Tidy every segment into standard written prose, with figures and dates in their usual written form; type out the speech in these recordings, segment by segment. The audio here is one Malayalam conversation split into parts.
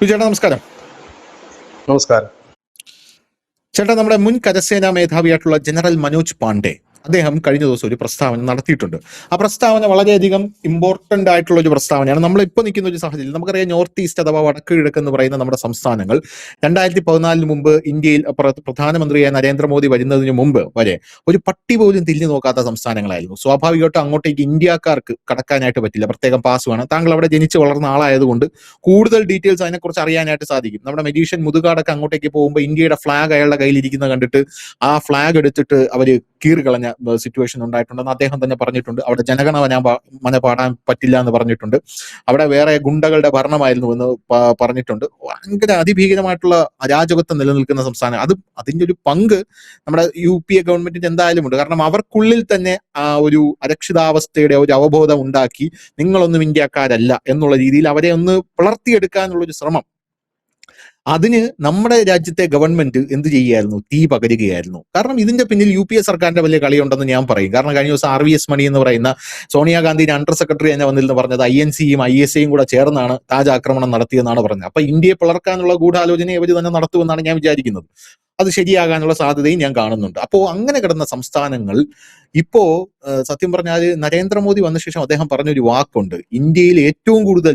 ചേട്ടാ നമസ്കാരം. നമസ്കാരം. ചേട്ടാ, നമ്മുടെ മുൻ കരസേനാ മേധാവിയായിട്ടുള്ള ജനറൽ മനോജ് പാണ്ഡെ അദ്ദേഹം കഴിഞ്ഞ ദിവസം ഒരു പ്രസ്താവന നടത്തിയിട്ടുണ്ട്. ആ പ്രസ്താവന വളരെയധികം ഇമ്പോർട്ടന്റ് ആയിട്ടുള്ള ഒരു പ്രസ്താവനയാണ്. നമ്മളിപ്പോൾ നിൽക്കുന്ന ഒരു സാഹചര്യം നമുക്കറിയാം. നോർത്ത് ഈസ്റ്റ് അഥവാ വടക്ക് കിഴക്ക് എന്ന് പറയുന്ന നമ്മുടെ സംസ്ഥാനങ്ങൾ 2014 മുമ്പ് ഇന്ത്യയിൽ പ്രധാനമന്ത്രിയായ നരേന്ദ്രമോദി വരുന്നതിന് മുമ്പ് വരെ ഒരു പട്ടി പോലും തിരിഞ്ഞു നോക്കാത്ത സംസ്ഥാനങ്ങളായിരുന്നു. സ്വാഭാവികമായിട്ടും അങ്ങോട്ടേക്ക് ഇന്ത്യക്കാർക്ക് കടക്കാനായിട്ട് പറ്റില്ല, പ്രത്യേകം പാസ് വേണം. താങ്കൾ അവിടെ ജനിച്ചു വളർന്ന ആളായതുകൊണ്ട് കൂടുതൽ ഡീറ്റെയിൽസ് അതിനെക്കുറിച്ച് അറിയാനായിട്ട് സാധിക്കും. നമ്മുടെ മജീഷ്യൻ മുതുകാടൊക്കെ അങ്ങോട്ടേക്ക് പോകുമ്പോൾ ഇന്ത്യയുടെ ഫ്ലാഗ് അയാളുടെ കയ്യിൽ ഇരിക്കുന്നത് കണ്ടിട്ട് ആ ഫ്ലാഗ് എടുത്തിട്ട് അവര് കീറുകളഞ്ഞ സിറ്റുവേഷൻ ഉണ്ടായിട്ടുണ്ടെന്ന് അദ്ദേഹം തന്നെ പറഞ്ഞിട്ടുണ്ട്. അവിടെ ജനഗണമന പാടാൻ പറ്റില്ല എന്ന് പറഞ്ഞിട്ടുണ്ട്. അവിടെ വേറെ ഗുണ്ടകളുടെ ഭരണമായിരുന്നു എന്ന് പറഞ്ഞിട്ടുണ്ട്. ഭയങ്കര അതിഭീകരമായിട്ടുള്ള അരാജകത്വം നിലനിൽക്കുന്ന സംസ്ഥാനം. അതിന്റെ ഒരു പങ്ക് നമ്മുടെ UPA ഗവൺമെന്റിന് എന്തായാലും ഉണ്ട്. കാരണം അവർക്കുള്ളിൽ തന്നെ ആ ഒരു അരക്ഷിതാവസ്ഥയുടെ ഒരു അവബോധം ഉണ്ടാക്കി നിങ്ങളൊന്നും ഇന്ത്യക്കാരല്ല എന്നുള്ള രീതിയിൽ അവരെ ഒന്ന് പിളർത്തിയെടുക്കാനുള്ള ഒരു ശ്രമം, അതിന് നമ്മുടെ രാജ്യത്തെ ഗവൺമെന്റ് എന്ത് ചെയ്യുകയായിരുന്നു? തീ പകരുകയായിരുന്നു. കാരണം ഇതിന്റെ പിന്നിൽ UPA സർക്കാരിന്റെ വലിയ കളിയുണ്ടെന്ന് ഞാൻ പറയും. കാരണം കഴിഞ്ഞ ദിവസം RVS മണി എന്ന് പറയുന്ന സോണിയാഗാന്ധിയുടെ അണ്ടർ സെക്രട്ടറി തന്നെ വന്നിരുന്നു പറഞ്ഞത് INC-യും ISA-യും കൂടെ ചേർന്നാണ് താജ് ആക്രമണം നടത്തിയെന്നാണ് പറഞ്ഞത്. അപ്പൊ ഇന്ത്യയെ പിളർക്കാനുള്ള ഗൂഢാലോചന ഇവർ തന്നെ നടത്തുമെന്നാണ് ഞാൻ വിചാരിക്കുന്നത്. അത് ശരിയാകാനുള്ള സാധ്യതയും ഞാൻ കാണുന്നുണ്ട്. അപ്പോ അങ്ങനെ കിടന്ന സംസ്ഥാനങ്ങൾ ഇപ്പോ സത്യം പറഞ്ഞാൽ നരേന്ദ്രമോദി വന്ന ശേഷം അദ്ദേഹം പറഞ്ഞൊരു വാക്കുണ്ട്: ഇന്ത്യയിൽ ഏറ്റവും കൂടുതൽ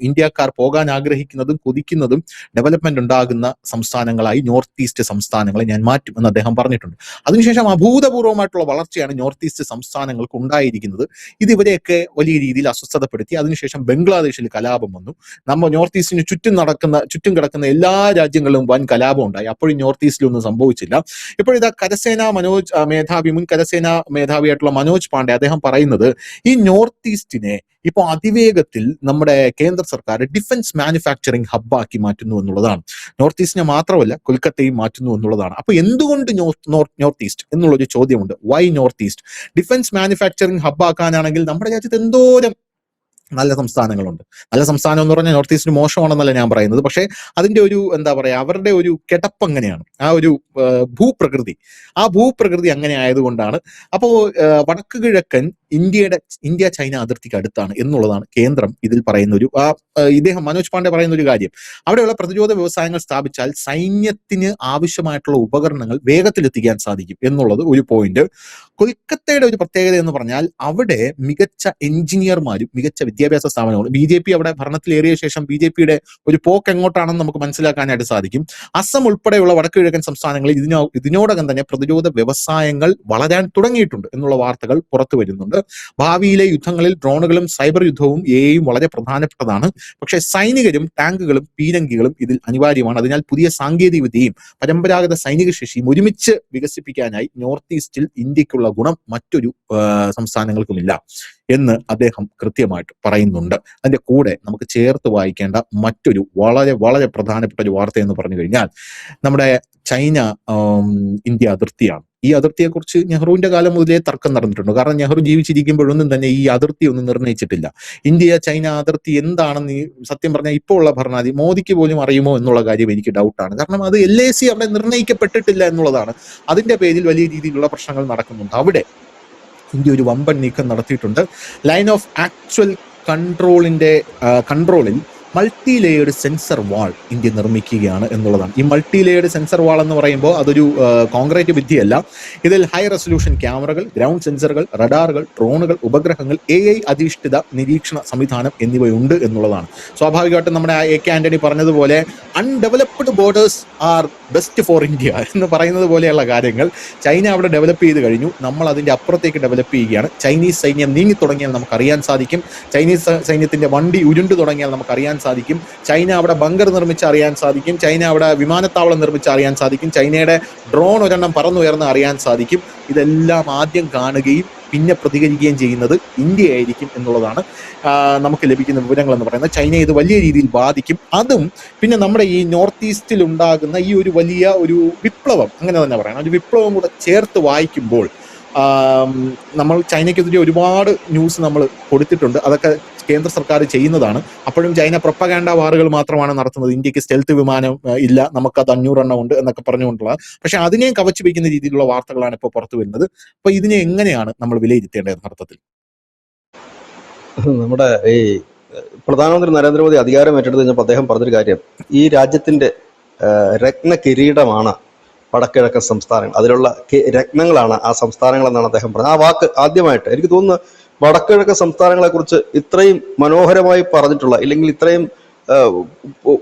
ഇന്ത്യക്കാർ പോകാൻ ആഗ്രഹിക്കുന്നതും കൊതിക്കുന്നതും ഡെവലപ്മെന്റ് ഉണ്ടാകുന്ന സംസ്ഥാനങ്ങളായി നോർത്ത് ഈസ്റ്റ് സംസ്ഥാനങ്ങളെ ഞാൻ മാറ്റും എന്ന് അദ്ദേഹം പറഞ്ഞിട്ടുണ്ട്. അതിനുശേഷം അഭൂതപൂർവമായിട്ടുള്ള വളർച്ചയാണ് നോർത്ത് ഈസ്റ്റ് സംസ്ഥാനങ്ങൾക്ക് ഉണ്ടായിരിക്കുന്നത്. ഇത് ഇവരെയൊക്കെ വലിയ രീതിയിൽ അസ്വസ്ഥതപ്പെടുത്തി. അതിനുശേഷം ബംഗ്ലാദേശിൽ കലാപം വന്നു. നമ്മൾ നോർത്ത് ഈസ്റ്റിന് ചുറ്റും കിടക്കുന്ന എല്ലാ രാജ്യങ്ങളിലും വൻ കലാപം ഉണ്ടായി. അപ്പോഴും നോർത്ത് ഈസ്റ്റിലൊന്നും സംഭവിച്ചില്ല. ഇപ്പോഴിതാ മുൻ കരസേനാ മേധാവിയായിട്ടുള്ള മനോജ് പാണ്ഡെ അദ്ദേഹം പറയുന്നത് ഈ നോർത്ത് ഈസ്റ്റിനെ ഇപ്പോൾ അതിവേഗത്തിൽ നമ്മുടെ കേന്ദ്ര സർക്കാർ ഡിഫൻസ് മാനുഫാക്ചറിങ് ഹബ്ബാക്കി മാറ്റുന്നു എന്നുള്ളതാണ്. നോർത്ത് ഈസ്റ്റിനെ മാത്രമല്ല കൊൽക്കത്തയും മാറ്റുന്നു എന്നുള്ളതാണ്. അപ്പൊ എന്തുകൊണ്ട് നോർത്ത് ഈസ്റ്റ് എന്നുള്ളൊരു ചോദ്യമുണ്ട്. Why north east? Defence manufacturing ഹബ്ബാക്കാനാണെങ്കിൽ നമ്മുടെ രാജ്യത്ത് എന്തോരം നല്ല സംസ്ഥാനങ്ങളുണ്ട്. നല്ല സംസ്ഥാനം എന്ന് പറഞ്ഞാൽ നോർത്ത് ഈസ്റ്റിന് മോശമാണെന്നല്ല ഞാൻ പറയുന്നത്. പക്ഷേ അതിന്റെ ഒരു എന്താ പറയാ, അവരുടെ ഒരു കെടപ്പ് അങ്ങനെയാണ്. ആ ഒരു ഭൂപ്രകൃതി അങ്ങനെ ആയതുകൊണ്ടാണ്. അപ്പോ വടക്ക് കിഴക്കൻ ഇന്ത്യ ചൈന അതിർത്തിക്ക് അടുത്താണ് എന്നുള്ളതാണ് കേന്ദ്രം ഇതിൽ പറയുന്ന ഒരു ഇദ്ദേഹം മനോജ് പാണ്ഡെ പറയുന്ന ഒരു കാര്യം. അവിടെയുള്ള പ്രതിരോധ വ്യവസായങ്ങൾ സ്ഥാപിച്ചാൽ സൈന്യത്തിന് ആവശ്യമായിട്ടുള്ള ഉപകരണങ്ങൾ വേഗത്തിലെത്തിക്കാൻ സാധിക്കും എന്നുള്ളത് ഒരു പോയിന്റ്. കൊൽക്കത്തയുടെ ഒരു പ്രത്യേകത എന്ന് പറഞ്ഞാൽ അവിടെ മികച്ച എഞ്ചിനീയർമാരും മികച്ച വിദ്യാഭ്യാസ സ്ഥാപനങ്ങളും BJP അവിടെ ഭരണത്തിലേറിയ ശേഷം BJPയുടെ ഒരു പോക്ക് എങ്ങോട്ടാണെന്ന് നമുക്ക് മനസ്സിലാക്കാനായിട്ട് സാധിക്കും. അസം ഉൾപ്പെടെയുള്ള വടക്ക് കിഴക്കൻ സംസ്ഥാനങ്ങളിൽ ഇതിനോടകം തന്നെ പ്രതിരോധ വ്യവസായങ്ങൾ വളരാൻ തുടങ്ങിയിട്ടുണ്ട് എന്നുള്ള വാർത്തകൾ പുറത്തു വരുന്നുണ്ട്. ഭാവിയിലെ യുദ്ധങ്ങളിൽ ഡ്രോണുകളും സൈബർ യുദ്ധവും AI-യും വളരെ പ്രധാനപ്പെട്ടതാണ്. പക്ഷേ സൈനികരും ടാങ്കുകളും പീരങ്കികളും ഇതിൽ അനിവാര്യമാണ്. അതിനാൽ പുതിയ സാങ്കേതിക വിദ്യയും പരമ്പരാഗത സൈനിക ശേഷിയും ഒരുമിച്ച് വികസിപ്പിക്കാനായി നോർത്ത് ഈസ്റ്റിൽ ഇന്ത്യക്കുള്ള ഗുണം മറ്റൊരു സംസ്ഥാനങ്ങൾക്കുമില്ല എന്ന് അദ്ദേഹം കൃത്യമായിട്ട് പറയുന്നുണ്ട്. അതിന്റെ കൂടെ നമുക്ക് ചേർത്ത് വായിക്കേണ്ട മറ്റൊരു വളരെ വളരെ പ്രധാനപ്പെട്ട ഒരു വാർത്ത എന്ന് പറഞ്ഞു കഴിഞ്ഞാൽ നമ്മുടെ ചൈന ഇന്ത്യ അതിർത്തിയാണ്. ഈ അതിർത്തിയെക്കുറിച്ച് നെഹ്റുവിന്റെ കാലം മുതലേ തർക്കം നടന്നിട്ടുണ്ട്. കാരണം നെഹ്റു ജീവിച്ചിരിക്കുമ്പോഴൊന്നും തന്നെ ഈ അതിർത്തി ഒന്നും നിർണ്ണയിച്ചിട്ടില്ല. ഇന്ത്യ ചൈന അതിർത്തി എന്താണെന്ന് സത്യം പറഞ്ഞാൽ ഇപ്പോൾ ഉള്ള ഭരണാധികാരി മോദിക്ക് പോലും അറിയുമോ എന്നുള്ള കാര്യം എനിക്ക് ഡൗട്ടാണ്. കാരണം അത് LAC അവിടെ നിർണ്ണയിക്കപ്പെട്ടിട്ടില്ല എന്നുള്ളതാണ്. അതിന്റെ പേരിൽ വലിയ രീതിയിലുള്ള പ്രശ്നങ്ങൾ നടക്കുന്നുണ്ട്. അവിടെ ഇന്ത്യ ഒരു വമ്പൻ നീക്കം നടത്തിയിട്ടുണ്ട്. ലൈൻ ഓഫ് ആക്ച്വൽ കൺട്രോളിൽ മൾട്ടി ലെയേർഡ് സെൻസർ വാൾ ഇന്ത്യ നിർമ്മിക്കുകയാണ് എന്നുള്ളതാണ്. ഈ മൾട്ടി ലെയേർഡ് സെൻസർ വാൾ എന്ന് പറയുമ്പോൾ അതൊരു കോൺക്രീറ്റ് വിദ്യയല്ല. ഇതിൽ ഹൈ റെസൊല്യൂഷൻ ക്യാമറകൾ, ഗ്രൗണ്ട് സെൻസറുകൾ, റഡാറുകൾ, ഡ്രോണുകൾ, ഉപഗ്രഹങ്ങൾ, AI അധിഷ്ഠിത നിരീക്ഷണ സംവിധാനം എന്നിവയുണ്ട് എന്നുള്ളതാണ്. സ്വാഭാവികമായിട്ടും നമ്മുടെ AK ആന്റണി പറഞ്ഞതുപോലെ undeveloped borders are best for India എന്ന് പറയുന്നത് പോലെയുള്ള കാര്യങ്ങൾ ചൈന അവിടെ ഡെവലപ്പ് ചെയ്ത് കഴിഞ്ഞു. നമ്മൾ അതിന്റെ അപ്പുറത്തേക്ക് ഡെവലപ്പ് ചെയ്യുകയാണ്. ചൈനീസ് സൈന്യം നീങ്ങി തുടങ്ങിയാൽ നമുക്കറിയാൻ സാധിക്കും. ചൈനീസ് സൈന്യത്തിന്റെ വണ്ടി ഉരുണ്ടു തുടങ്ങിയാൽ നമുക്കറിയാൻ സാധിക്കും. ചൈന അവിടെ ബങ്കർ നിർമ്മിച്ച് അറിയാൻ സാധിക്കും. ചൈന അവിടെ വിമാനത്താവളം നിർമ്മിച്ച് അറിയാൻ സാധിക്കും. ചൈനയുടെ ഡ്രോൺ ഒരെണ്ണം പറന്നുയർന്ന് അറിയാൻ സാധിക്കും. ഇതെല്ലാം ആദ്യം കാണുകയും പിന്നെ പ്രതികരിക്കുകയും ചെയ്യുന്നത് ഇന്ത്യ ആയിരിക്കും എന്നുള്ളതാണ് നമുക്ക് ലഭിക്കുന്ന വിവരങ്ങൾ എന്ന് പറയുന്നത്. ചൈന ഇത് വലിയ രീതിയിൽ ബാധിക്കും. അതും പിന്നെ നമ്മുടെ ഈ നോർത്ത് ഈസ്റ്റിൽ ഉണ്ടാകുന്ന ഈ ഒരു വലിയ ഒരു വിപ്ലവം, അങ്ങനെ തന്നെ പറയണം, ഒരു വിപ്ലവം കൂടെ ചേർത്ത് വായിക്കുമ്പോൾ നമ്മൾ ചൈനയ്ക്കെതിരെ ഒരുപാട് ന്യൂസ് നമ്മൾ കൊടുത്തിട്ടുണ്ട്. അതൊക്കെ കേന്ദ്ര സർക്കാർ ചെയ്യുന്നതാണ്. അപ്പോഴും ചൈന പ്രൊപ്പഗാൻഡ വാറുകൾ മാത്രമാണ് നടത്തുന്നത്. ഇന്ത്യക്ക് സ്റ്റെൽത്ത് വിമാനം ഇല്ല, നമുക്കത് 500 എണ്ണം ഉണ്ട് എന്നൊക്കെ പറഞ്ഞുകൊണ്ടുള്ള. പക്ഷെ അതിനെയും കവച്ചു വയ്ക്കുന്ന രീതിയിലുള്ള വാർത്തകളാണ് ഇപ്പോൾ പുറത്തു വരുന്നത്. അപ്പൊ ഇതിനെ എങ്ങനെയാണ് നമ്മൾ വിലയിരുത്തേണ്ടത് യഥാർത്ഥത്തിൽ? നമ്മുടെ ഈ പ്രധാനമന്ത്രി നരേന്ദ്രമോദി അധികാരം ഏറ്റെടുത്ത് കഴിഞ്ഞപ്പോൾ അദ്ദേഹം പറഞ്ഞൊരു കാര്യം, ഈ രാജ്യത്തിന്റെ രത്ന കിരീടമാണ് വടക്കിഴക്കൻ സംസ്ഥാനങ്ങൾ, അതിലുള്ള രത്നങ്ങളാണ് ആ സംസ്ഥാനങ്ങൾ എന്നാണ് അദ്ദേഹം പറഞ്ഞത്. ആ വാക്ക് ആദ്യമായിട്ട് എനിക്ക് തോന്നുന്നു വടക്കിഴക്കൻ സംസ്ഥാനങ്ങളെ കുറിച്ച് ഇത്രയും മനോഹരമായി പറഞ്ഞിട്ടുള്ള, ഇല്ലെങ്കിൽ ഇത്രയും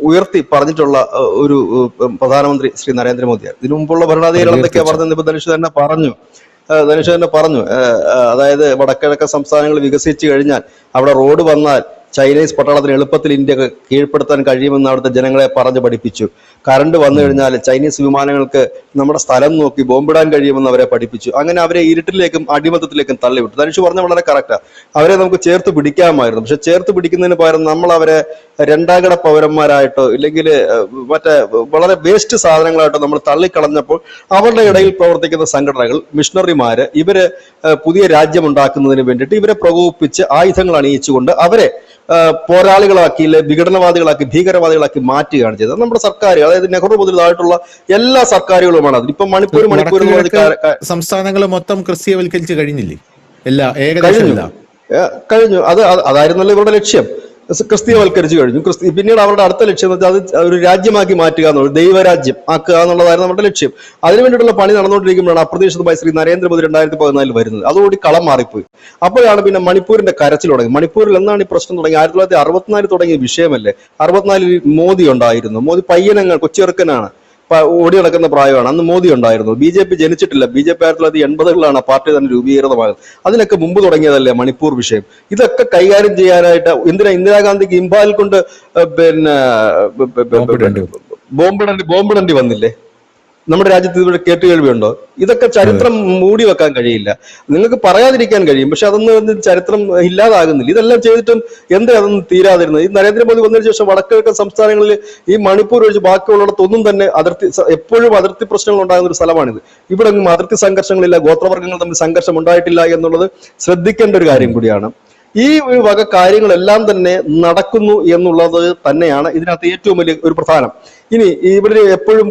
ഉയർത്തി പറഞ്ഞിട്ടുള്ള ഒരു പ്രധാനമന്ത്രി ശ്രീ നരേന്ദ്രമോദിയാണ്. ഇതിനു മുമ്പുള്ള ഭരണാധികാരികൾ എന്തൊക്കെയാ പറഞ്ഞത് ഇപ്പൊ ധനുഷ് തന്നെ പറഞ്ഞു. അതായത് വടക്കിഴക്കൻ സംസ്ഥാനങ്ങൾ വികസിച്ചു കഴിഞ്ഞാൽ, അവിടെ റോഡ് വന്നാൽ ചൈനീസ് പട്ടാളത്തിന് എളുപ്പത്തിൽ ഇന്ത്യ കീഴ്പ്പെടുത്താൻ കഴിയുമെന്ന് അവിടുത്തെ ജനങ്ങളെ പറഞ്ഞു പഠിപ്പിച്ചു. കറണ്ട് വന്നു കഴിഞ്ഞാൽ ചൈനീസ് വിമാനങ്ങൾക്ക് നമ്മുടെ സ്ഥലം നോക്കി ബോംബിടാൻ കഴിയുമെന്ന് അവരെ പഠിപ്പിച്ചു. അങ്ങനെ അവരെ ഇരുട്ടിലേക്കും അടിമത്തത്തിലേക്കും തള്ളിവിട്ടു. ധനുഷ് പറഞ്ഞ വളരെ കറക്റ്റാ. അവരെ നമുക്ക് ചേർത്ത് പിടിക്കാമായിരുന്നു. പക്ഷെ ചേർത്ത് പിടിക്കുന്നതിന് പകരം നമ്മൾ അവരെ രണ്ടാംകിട പൗരന്മാരായിട്ടോ ഇല്ലെങ്കിൽ മറ്റേ വളരെ വേസ്റ്റ് സാധനങ്ങളായിട്ടോ നമ്മൾ തള്ളിക്കളഞ്ഞപ്പോൾ അവരുടെ ഇടയിൽ പ്രവർത്തിക്കുന്ന സംഘടനകൾ, മിഷണറിമാര്, ഇവര് പുതിയ രാജ്യം ഉണ്ടാക്കുന്നതിന് വേണ്ടിയിട്ട് ഇവരെ പ്രകോപിപ്പിച്ച് ആയുധങ്ങൾ അണിയിച്ചുകൊണ്ട് അവരെ പോരാളികളാക്കി, വിഘടനവാദികളാക്കി, ഭീകരവാദികളാക്കി മാറ്റുകയാണ് ചെയ്തത് നമ്മുടെ സർക്കാർ. അതായത് നെഹ്റു മുതലായിട്ടുള്ള എല്ലാ സർക്കാരുകളുമാണ് അത്. ഇപ്പൊ മണിപ്പൂർ സംസ്ഥാനങ്ങൾ മൊത്തം ക്രിസ്തീയവൽക്കരിച്ച് കഴിഞ്ഞില്ലേ? ഏകദേശം കഴിഞ്ഞു. അതായിരുന്നല്ലോ ഇവരുടെ ലക്ഷ്യം. ക്രിസ്തീയവൽക്കരിച്ചു കഴിഞ്ഞു. പിന്നീട് അവരുടെ അടുത്ത ലക്ഷ്യം എന്ന് വെച്ചാൽ അത് ഒരു രാജ്യമാക്കി മാറ്റുക എന്നുള്ളത്, ദൈവരാജ്യം ആക്കുക എന്നുള്ളതായിരുന്നു നമ്മുടെ ലക്ഷ്യം. അതിനുവേണ്ടിയിട്ടുള്ള പണി നടന്നുകൊണ്ടിരിക്കുമ്പോഴാണ് അപ്രതീക്ഷിതമായി ശ്രീ നരേന്ദ്രമോദി 2014 വരുന്നത്. അതോടുകൂടി കളം മാറിപ്പോയി. അപ്പോഴാണ് പിന്നെ മണിപ്പൂരിന്റെ കരച്ചിൽ തുടങ്ങി. മണിപ്പൂരിൽ എന്നാണ് ഈ പ്രശ്നം തുടങ്ങി? 1964 തുടങ്ങിയ വിഷയമല്ലേ. 64 മോദി ഉണ്ടായിരുന്നു. മോദി പയ്യനങ്ങൾ, കൊച്ചിറക്കനാണ്, ഓടി നടക്കുന്ന പ്രായമാണ്. അന്ന് മോദി ഉണ്ടായിരുന്നു. BJP ജനിച്ചിട്ടില്ല. BJP 1980കളിലാണ് പാർട്ടി തന്നെ രൂപീകൃതമാകുന്നത്. അതിനൊക്കെ മുമ്പ് തുടങ്ങിയതല്ലേ മണിപ്പൂർ വിഷയം. ഇതൊക്കെ കൈകാര്യം ചെയ്യാനായിട്ട് ഇന്ദിരാഗാന്ധിക്ക് ഇംഫാലിൽ കൊണ്ട് പിന്നെ ബോംബിടേണ്ടി വന്നില്ലേ? നമ്മുടെ രാജ്യത്ത് ഇതുവരെ കേട്ടുകേൾവിയുണ്ടോ? ഇതൊക്കെ ചരിത്രം മൂടി വെക്കാൻ കഴിയില്ല. നിങ്ങൾക്ക് പറയാതിരിക്കാൻ കഴിയും, പക്ഷെ അതൊന്നും ചരിത്രം ഇല്ലാതാകുന്നില്ല. ഇതെല്ലാം ചെയ്തിട്ടും എന്താ അതൊന്നും തീരാതിരുന്നത്? ഈ നരേന്ദ്രമോദി വന്നതിന് ശേഷം വടക്കിഴക്കൻ സംസ്ഥാനങ്ങളിൽ ഈ മണിപ്പൂർ ഒഴിച്ച് ബാക്കിയുള്ളിടത്തൊന്നും തന്നെ എപ്പോഴും അതിർത്തി പ്രശ്നങ്ങൾ ഉണ്ടാകുന്ന ഒരു സ്ഥലമാണിത്. ഇവിടെ അതിർത്തി സംഘർഷങ്ങളില്ല, ഗോത്രവർഗ്ഗങ്ങൾ തമ്മിൽ സംഘർഷം ഉണ്ടായിട്ടില്ല എന്നുള്ളത് ശ്രദ്ധിക്കേണ്ട ഒരു കാര്യം കൂടിയാണ്. ഈ ഒരു വക കാര്യങ്ങളെല്ലാം തന്നെ നടക്കുന്നു എന്നുള്ളത് തന്നെയാണ് ഇതിനകത്ത് ഏറ്റവും വലിയ ഒരു പ്രധാനം. ഇനി ഇവിടെ എപ്പോഴും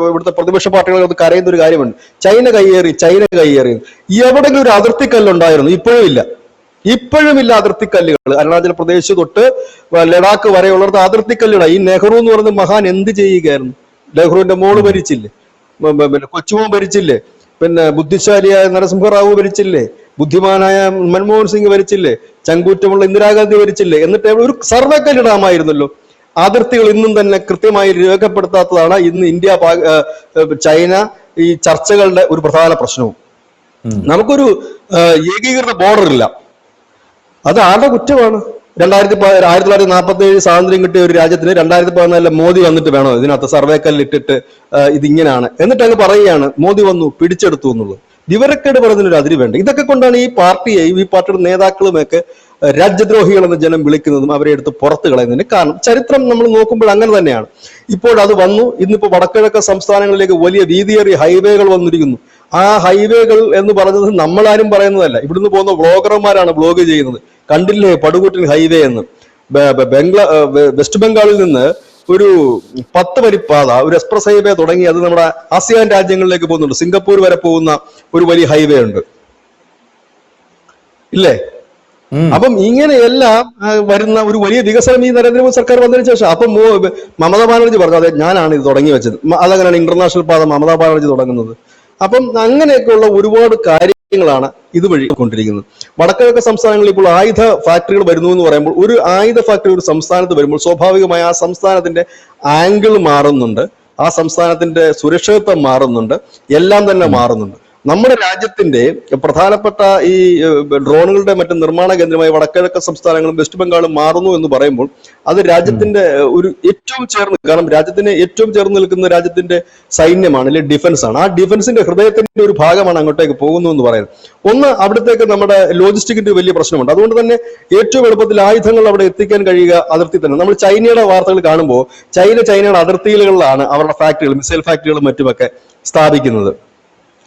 ഇവിടുത്തെ പ്രതിപക്ഷ പാർട്ടികൾ കരയുന്ന ഒരു കാര്യമുണ്ട്, ചൈന കയ്യേറി. എവിടെങ്കിലും ഒരു അതിർത്തിക്കല്ലുണ്ടായിരുന്നു? ഇപ്പോഴും ഇല്ല അതിർത്തിക്കല്ലുകൾ. അരുണാചൽ പ്രദേശ് തൊട്ട് ലഡാക്ക് വരെയുള്ളത് അതിർത്തിക്കല്ലുകളാണ്. ഈ നെഹ്റു എന്ന് പറയുന്ന മഹാൻ എന്ത് ചെയ്യുകയായിരുന്നു? നെഹ്റുവിന്റെ മോള് ഭരിച്ചില്ലേ? കൊച്ചുമോൻ ഭരിച്ചില്ലേ? പിന്നെ ബുദ്ധിശാലിയായ നരസിംഹറാവു ഭരിച്ചില്ലേ? ബുദ്ധിമാനായ മൻമോഹൻ സിംഗ് ഭരിച്ചില്ലേ? ചങ്കൂറ്റമുള്ള ഇന്ദിരാഗാന്ധി ഭരിച്ചില്ലേ? എന്നിട്ട് ഒരു സർവേ കല്ലിടാമായിരുന്നല്ലോ. അതിർത്തികൾ ഇന്നും തന്നെ കൃത്യമായി രേഖപ്പെടുത്താത്തതാണ് ഇന്ന് ഇന്ത്യ ചൈന ഈ ചർച്ചകളുടെ ഒരു പ്രധാന പ്രശ്നവും. നമുക്കൊരു ഏകീകൃത ബോർഡർ ഇല്ല. അത് ആരുടെ കുറ്റമാണ്? 1947 സ്വാതന്ത്ര്യം കിട്ടിയ ഒരു രാജ്യത്തിന് 2014 മോദി വന്നിട്ട് വേണോ ഇതിനകത്ത് സർവേക്കല്ലിട്ടിട്ട് ഇതിങ്ങനെയാണ് എന്നിട്ട് അങ്ങ് പറയുകയാണ് മോദി വന്നു പിടിച്ചെടുത്തു എന്നുള്ളത്? വിവരക്കേട് പറയുന്നതിനൊരു അതിര് വേണ്ട. ഇതൊക്കെ കൊണ്ടാണ് ഈ പാർട്ടിയുടെ നേതാക്കളുമൊക്കെ രാജ്യദ്രോഹികൾ എന്ന് ജനം വിളിക്കുന്നതും അവരെ എടുത്ത് പുറത്തു കളയുന്നതിന് കാരണം. ചരിത്രം നമ്മൾ നോക്കുമ്പോൾ അങ്ങനെ തന്നെയാണ്. ഇപ്പോൾ അത് വന്നു. ഇന്നിപ്പോ വടക്കിഴക്കൻ സംസ്ഥാനങ്ങളിലേക്ക് വലിയ വീതിയേറിയ ഹൈവേകൾ വന്നിരിക്കുന്നു. ആ ഹൈവേകൾ എന്ന് പറഞ്ഞത് നമ്മളാരും പറയുന്നതല്ല, ഇവിടുന്ന് പോകുന്ന വ്ളോഗർമാരാണ് വ്ളോഗ് ചെയ്യുന്നത്. കണ്ടില്ലേ പടുകൂറ്റൻ ഹൈവേ എന്ന്? വെസ്റ്റ് ബംഗാളിൽ നിന്ന് ഒരു 10 വരിപ്പാത, ഒരു എക്സ്പ്രസ് ഹൈവേ തുടങ്ങി അത് നമ്മുടെ ആസിയാൻ രാജ്യങ്ങളിലേക്ക് പോകുന്നുണ്ട്. സിംഗപ്പൂർ വരെ പോകുന്ന ഒരു വലിയ ഹൈവേ ഉണ്ട്, ഇല്ലേ? അപ്പം ഇങ്ങനെയെല്ലാം വരുന്ന ഒരു വലിയ വികസനം ഈ നരേന്ദ്രമോദി സർക്കാർ വന്നതിന് ശേഷം. അപ്പം മമതാ ബാനർജി പറഞ്ഞു അതെ ഞാനാണ് ഇത് തുടങ്ങി വെച്ചത്. അതങ്ങനെയാണ് ഇന്റർനാഷണൽ പാത മമതാ ബാനർജി തുടങ്ങുന്നത്. അപ്പം അങ്ങനെയൊക്കെയുള്ള ഒരുപാട് കാര്യങ്ങളാണ് ഇതുവഴി കൊണ്ടിരിക്കുന്നത്. വടക്കിഴക്കൻ സംസ്ഥാനങ്ങളിൽ ഇപ്പോൾ ആയുധ ഫാക്ടറികൾ വരുന്നു എന്ന് പറയുമ്പോൾ, ഒരു ആയുധ ഫാക്ടറി ഒരു സംസ്ഥാനത്ത് വരുമ്പോൾ സ്വാഭാവികമായി ആ സംസ്ഥാനത്തിന്റെ ആംഗിൾ മാറുന്നുണ്ട്, ആ സംസ്ഥാനത്തിന്റെ സുരക്ഷിതത്വം മാറുന്നുണ്ട്, എല്ലാം തന്നെ മാറുന്നുണ്ട്. നമ്മുടെ രാജ്യത്തിന്റെ പ്രധാനപ്പെട്ട ഈ ഡ്രോണുകളുടെ മറ്റും നിർമ്മാണ കേന്ദ്രമായി വടക്കിഴക്കൻ സംസ്ഥാനങ്ങളും വെസ്റ്റ് ബംഗാളും മാറുന്നു എന്ന് പറയുമ്പോൾ അത് രാജ്യത്തിന്റെ ഒരു ഏറ്റവും ചേർന്ന്, കാരണം രാജ്യത്തിന് ഏറ്റവും ചേർന്ന് നിൽക്കുന്ന രാജ്യത്തിന്റെ സൈന്യമാണ്, അല്ലെങ്കിൽ ഡിഫൻസ് ആണ്. ആ ഡിഫൻസിന്റെ ഹൃദയത്തിന്റെ ഒരു ഭാഗമാണ് അങ്ങോട്ടേക്ക് പോകുന്നു എന്ന് പറയുന്നത്. ഒന്ന്, അവിടത്തേക്ക് നമ്മുടെ ലോജിസ്റ്റിക്കിന്റെ വലിയ പ്രശ്നമുണ്ട്. അതുകൊണ്ട് തന്നെ ഏറ്റവും എളുപ്പത്തിൽ ആയുധങ്ങൾ അവിടെ എത്തിക്കാൻ കഴിയുക അതിർത്തി തന്നെ. നമ്മൾ ചൈനയുടെ വാർത്തകൾ കാണുമ്പോൾ ചൈനയുടെ അതിർത്തികളിലാണ് അവരുടെ ഫാക്ടറികൾ, മിസൈൽ ഫാക്ടറികളും മറ്റുമൊക്കെ സ്ഥാപിക്കുന്നത്.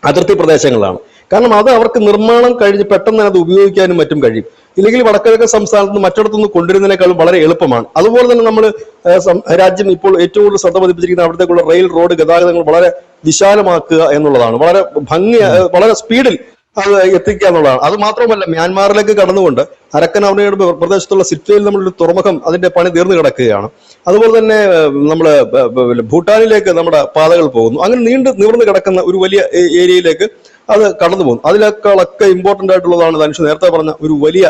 അതിർത്തി പ്രദേശങ്ങളിലാണ്. കാരണം അത് അവർക്ക് നിർമ്മാണം കഴിഞ്ഞ് പെട്ടെന്ന് തന്നെ അത് ഉപയോഗിക്കാനും മറ്റും കഴിയും. ഇല്ലെങ്കിൽ വടക്കിഴക്കൻ സംസ്ഥാനത്ത് നിന്ന് മറ്റിടത്തുനിന്ന് കൊണ്ടുവരുന്നതിനേക്കാളും വളരെ എളുപ്പമാണ്. അതുപോലെ തന്നെ നമ്മൾ രാജ്യം ഇപ്പോൾ ഏറ്റവും കൂടുതൽ ശ്രദ്ധ പതിപ്പിച്ചിരിക്കുന്ന അവിടത്തേക്കുള്ള റെയിൽ റോഡ് ഗതാഗതങ്ങൾ വളരെ വിശാലമാക്കുക എന്നുള്ളതാണ്. വളരെ വളരെ സ്പീഡിൽ അത് എത്തിക്കുക എന്നുള്ളതാണ്. അത് മാത്രമല്ല, മ്യാൻമാറിലേക്ക് കടന്നുകൊണ്ട് അരക്കൻ അവനയുടെ പ്രദേശത്തുള്ള സിറ്റ്വയിൽ നമ്മളൊരു തുറമുഖം അതിന്റെ പണി തീർന്നു കിടക്കുകയാണ്. അതുപോലെ തന്നെ നമ്മള് ഭൂട്ടാനിലേക്ക് നമ്മുടെ പാതകൾ പോകുന്നു. അങ്ങനെ നിവർന്ന് കിടക്കുന്ന ഒരു വലിയ ഏരിയയിലേക്ക് അത് കടന്നു പോകുന്നു. അതിനേക്കാളൊക്കെ ഇമ്പോർട്ടന്റ് ആയിട്ടുള്ളതാണ് ധനുഷ് നേരത്തെ പറഞ്ഞ ഒരു വലിയ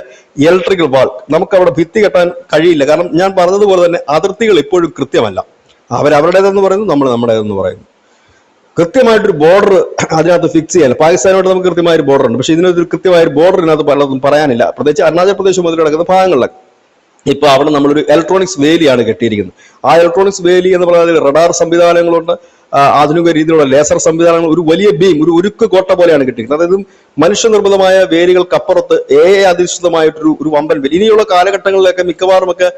ഇലക്ട്രിക്കൽ വാൾ. നമുക്ക് അവിടെ ഭിത്തി കെട്ടാൻ കഴിയില്ല. കാരണം ഞാൻ പറഞ്ഞതുപോലെ തന്നെ അതിർത്തികൾ ഇപ്പോഴും കൃത്യമല്ല. അവരവരുടേതെന്ന് പറയുന്നു, നമ്മൾ നമ്മുടേതെന്ന് പറയുന്നു. കൃത്യമായിട്ടൊരു ബോർഡർ അതിനകത്ത് ഫിക്സ് ചെയ്യാൻ പാകിസ്ഥാനോട് നമുക്ക് കൃത്യമായൊരു ബോർഡർ ഉണ്ട്. പക്ഷെ ഇതിനൊരു കൃത്യമായൊരു ബോർഡർ ഇതിനകത്ത് പലതും പറയാനില്ല. പ്രത്യേകിച്ച് അരുണാചൽ പ്രദേശ് മുതൽ കിടക്കുന്ന ഭാഗങ്ങളിലൊക്കെ ഇപ്പൊ അവിടെ നമ്മളൊരു ഇലക്ട്രോണിക്സ് വേലിയാണ് കെട്ടിയിരിക്കുന്നത്. ആ ഇലക്ട്രോണിക്സ് വേലി എന്ന് പറഞ്ഞാൽ റഡാർ സംവിധാനങ്ങളുണ്ട്, ആധുനിക രീതിയിലുള്ള ലേസർ സംവിധാനങ്ങൾ, ഒരു വലിയ ബീം, ഒരു ഉരുക്ക് കോട്ട പോലെയാണ് കിട്ടിയിരിക്കുന്നത്. അതായത് മനുഷ്യനിർമ്മിതമായ വേലികൾക്കപ്പുറത്ത് അധിഷ്ഠിതമായിട്ടൊരു വമ്പൻ വേലി. ഇനിയുള്ള കാലഘട്ടങ്ങളിലൊക്കെ മിക്കവാറും ഒക്കെ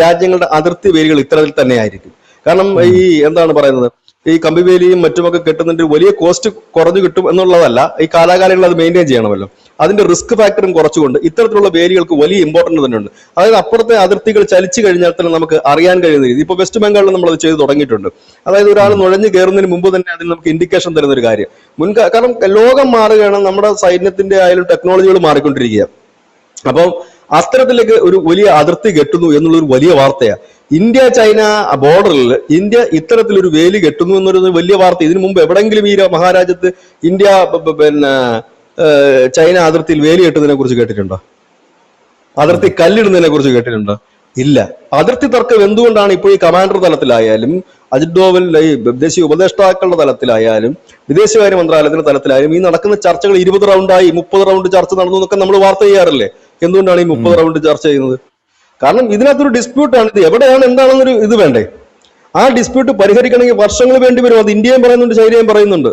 രാജ്യങ്ങളുടെ അതിർത്തി വേലികൾ ഇത്തരത്തിൽ തന്നെ ആയിരിക്കും. കാരണം ഈ എന്താണ് പറയുന്നത്, ഈ കമ്പിവേലിയും മറ്റുമൊക്കെ കെട്ടുന്നതിന്റെ വലിയ കോസ്റ്റ് കുറഞ്ഞു കിട്ടും എന്നുള്ളതല്ല, ഈ കാലാകാലങ്ങളിൽ അത് മെയിൻറ്റെയിൻ ചെയ്യണമല്ലോ. അതിന്റെ റിസ്ക് ഫാക്ടറും കുറച്ചുകൊണ്ട് ഇത്തരത്തിലുള്ള വേലികൾക്ക് വലിയ ഇമ്പോർട്ടൻസ് തന്നെയുണ്ട്. അതായത് അപ്പുറത്തെ അതിർത്തികൾ ചലിച്ചു കഴിഞ്ഞാൽ തന്നെ നമുക്ക് അറിയാൻ കഴിയുന്ന രീതി. ഇപ്പൊ വെസ്റ്റ് ബംഗാളിൽ നമ്മൾ അത് ചെയ്ത് തുടങ്ങിയിട്ടുണ്ട്. അതായത് ഒരാൾ നുഴഞ്ഞു കയറുന്നതിന് മുമ്പ് തന്നെ അതിന് നമുക്ക് ഇൻഡിക്കേഷൻ തരുന്ന ഒരു കാര്യം. കാരണം ലോകം മാറുകയാണ്, നമ്മുടെ സൈന്യത്തിന്റെ ആയാലും ടെക്നോളജികൾ മാറിക്കൊണ്ടിരിക്കുക. അപ്പം അത്തരത്തിലേക്ക് ഒരു വലിയ അതിർത്തി കെട്ടുന്നു എന്നുള്ളൊരു വലിയ വാർത്തയാണ്. ഇന്ത്യ ചൈന ബോർഡറിൽ ഇന്ത്യ ഇത്തരത്തിലൊരു വേലി കെട്ടുന്നു എന്നൊരു വലിയ വാർത്ത ഇതിനു മുമ്പ് എവിടെങ്കിലും ഈ മഹാരാജ്യത്ത് ഇന്ത്യ പിന്നെ ചൈന അതിർത്തിയിൽ വേലി കെട്ടുന്നതിനെ കുറിച്ച് കേട്ടിട്ടുണ്ടോ? അതിർത്തി കല്ലിടുന്നതിനെ കുറിച്ച് കേട്ടിട്ടുണ്ടോ? ഇല്ല. അതിർത്തി തർക്കം എന്തുകൊണ്ടാണ് ഇപ്പോൾ ഈ കമാൻഡർ തലത്തിലായാലും അജിത് ഡോവൽ ഈ ദേശീയ ഉപദേഷ്ടാക്കളുടെ തലത്തിലായാലും വിദേശകാര്യ മന്ത്രാലയത്തിന്റെ തലത്തിലായാലും ഈ നടക്കുന്ന ചർച്ചകൾ 20 റൗണ്ടായി 30 റൗണ്ട് ചർച്ച നടന്നു എന്നൊക്കെ നമ്മൾ വാർത്ത ചെയ്യാറില്ലേ? എന്തുകൊണ്ടാണ് ഈ 30 റൗണ്ട് ചർച്ച ചെയ്യുന്നത്? കാരണം ഇതിനകത്തൊരു ഡിസ്പ്യൂട്ടാണ്. ഇത് എവിടെയാണ് എന്താണെന്നൊരു ഇത് വേണ്ടേ? ആ ഡിസ്പ്യൂട്ട് പരിഹരിക്കണമെങ്കിൽ വർഷങ്ങൾ വേണ്ടി വരും. അത് ഇന്ത്യയും പറയുന്നുണ്ട്, ചൈനയും പറയുന്നുണ്ട്.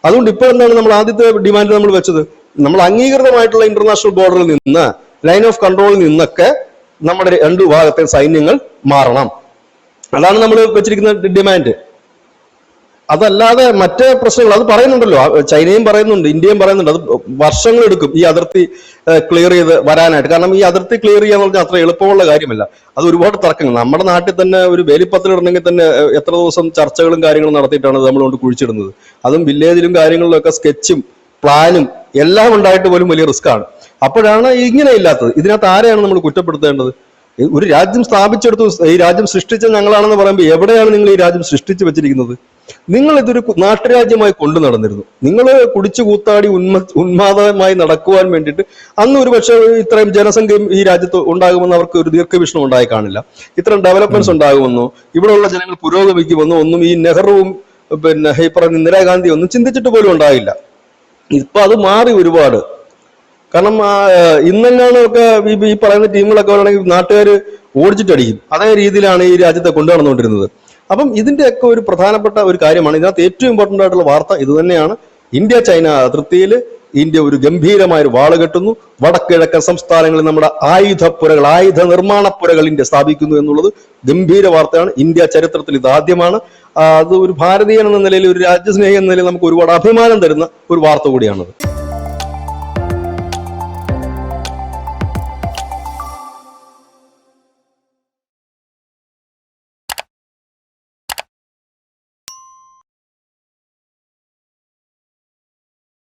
അതുകൊണ്ട് ഇപ്പോൾ എന്താണ് നമ്മൾ ആദ്യത്തെ ഡിമാൻഡ് നമ്മൾ വെച്ചത്? നമ്മൾ അംഗീകൃതമായിട്ടുള്ള ഇന്റർനാഷണൽ ബോർഡറിൽ നിന്ന്, ലൈൻ ഓഫ് കൺട്രോളിൽ നിന്നൊക്കെ നമ്മുടെ രണ്ടു ഭാഗത്തെ സൈന്യങ്ങൾ മാറണം. അതാണ് നമ്മൾ വെച്ചിരിക്കുന്ന ഡിമാൻഡ്. അതല്ലാതെ മറ്റേ പ്രശ്നങ്ങൾ അത് പറയുന്നുണ്ടല്ലോ, ചൈനയും പറയുന്നുണ്ട്, ഇന്ത്യയും പറയുന്നുണ്ട്. അത് വർഷങ്ങളെടുക്കും ഈ അതിർത്തി ക്ലിയർ ചെയ്ത് വരാനായിട്ട്. കാരണം ഈ അതിർത്തി ക്ലിയർ ചെയ്യാന്ന് പറഞ്ഞാൽ അത്ര എളുപ്പമുള്ള കാര്യമല്ല. അത് ഒരുപാട് തർക്കങ്ങൾ. നമ്മുടെ നാട്ടിൽ തന്നെ ഒരു വേലിപ്പത്തിലിടണമെങ്കിൽ തന്നെ എത്ര ദിവസം ചർച്ചകളും കാര്യങ്ങളും നടത്തിയിട്ടാണ് നമ്മൾ കൊണ്ട് കുഴിച്ചിടുന്നത്. അതും വില്ലേജിലും കാര്യങ്ങളിലും ഒക്കെ സ്കെച്ചും പ്ലാനും എല്ലാം ഉണ്ടായിട്ട് പോലും വലിയ റിസ്ക് ആണ്. അപ്പോഴാണ് ഇങ്ങനെ ഇല്ലാത്തത്. ഇതിനകത്ത് ആരെയാണ് നമ്മൾ കുറ്റപ്പെടുത്തേണ്ടത്? ഒരു രാജ്യം സ്ഥാപിച്ചെടുത്തു, ഈ രാജ്യം സൃഷ്ടിച്ച ഞങ്ങളാണെന്ന് പറയുമ്പോൾ എവിടെയാണ് നിങ്ങൾ ഈ രാജ്യം സൃഷ്ടിച്ചു വെച്ചിരിക്കുന്നത്? നിങ്ങൾ ഇതൊരു നാട്ടുരാജ്യമായി കൊണ്ടു നടന്നിരുന്നു. നിങ്ങൾ കുടിച്ചു കൂത്താടി ഉന്മാദമായി നടക്കുവാൻ വേണ്ടിയിട്ട് അന്ന് ഒരു പക്ഷേ ഇത്രയും ജനസംഖ്യയും ഈ രാജ്യത്ത് ഉണ്ടാകുമെന്ന് അവർക്ക് ഒരു ദീർഘവീക്ഷണം ഉണ്ടായി കാണില്ല. ഇത്തരം ഡെവലപ്മെന്റ്സ് ഉണ്ടാകുമെന്നോ ഇവിടെയുള്ള ജനങ്ങൾ പുരോഗമിക്കുമെന്നോ ഒന്നും ഈ നെഹ്റുവും പിന്നെ ഈ പറഞ്ഞ ഇന്ദിരാഗാന്ധി ഒന്നും ചിന്തിച്ചിട്ട് പോലും ഉണ്ടായില്ല. ഇപ്പൊ അത് മാറി ഒരുപാട്. കാരണം ഇന്നെങ്ങാനൊക്കെ ഈ പറയുന്ന ടീമുകളൊക്കെ വേണമെങ്കിൽ നാട്ടുകാർ ഓടിച്ചിട്ടടിക്കും. അതേ രീതിയിലാണ് ഈ രാജ്യത്തെ കൊണ്ടു നടന്നുകൊണ്ടിരുന്നത്. അപ്പം ഇതിന്റെയൊക്കെ ഒരു പ്രധാനപ്പെട്ട ഒരു കാര്യമാണ്. ഇതിനകത്ത് ഏറ്റവും ഇമ്പോർട്ടന്റ് ആയിട്ടുള്ള വാർത്ത ഇത് തന്നെയാണ്. ഇന്ത്യ ചൈന അതിർത്തിയിൽ ഇന്ത്യ ഒരു ഗംഭീരമായ ഒരു വാള് കെട്ടുന്നു. വടക്കിഴക്കൻ സംസ്ഥാനങ്ങളിൽ നമ്മുടെ ആയുധ നിർമ്മാണ പുരകൾ ഇന്ത്യ സ്ഥാപിക്കുന്നു എന്നുള്ളത് ഗംഭീര വാർത്തയാണ്. ഇന്ത്യ ചരിത്രത്തിൽ ഇത് ആദ്യമാണ്. അത് ഒരു ഭാരതീയൻ എന്ന നിലയിൽ, ഒരു രാജ്യസ്നേഹി എന്ന നിലയിൽ നമുക്ക് ഒരുപാട് അഭിമാനം തരുന്ന ഒരു വാർത്ത കൂടിയാണത്.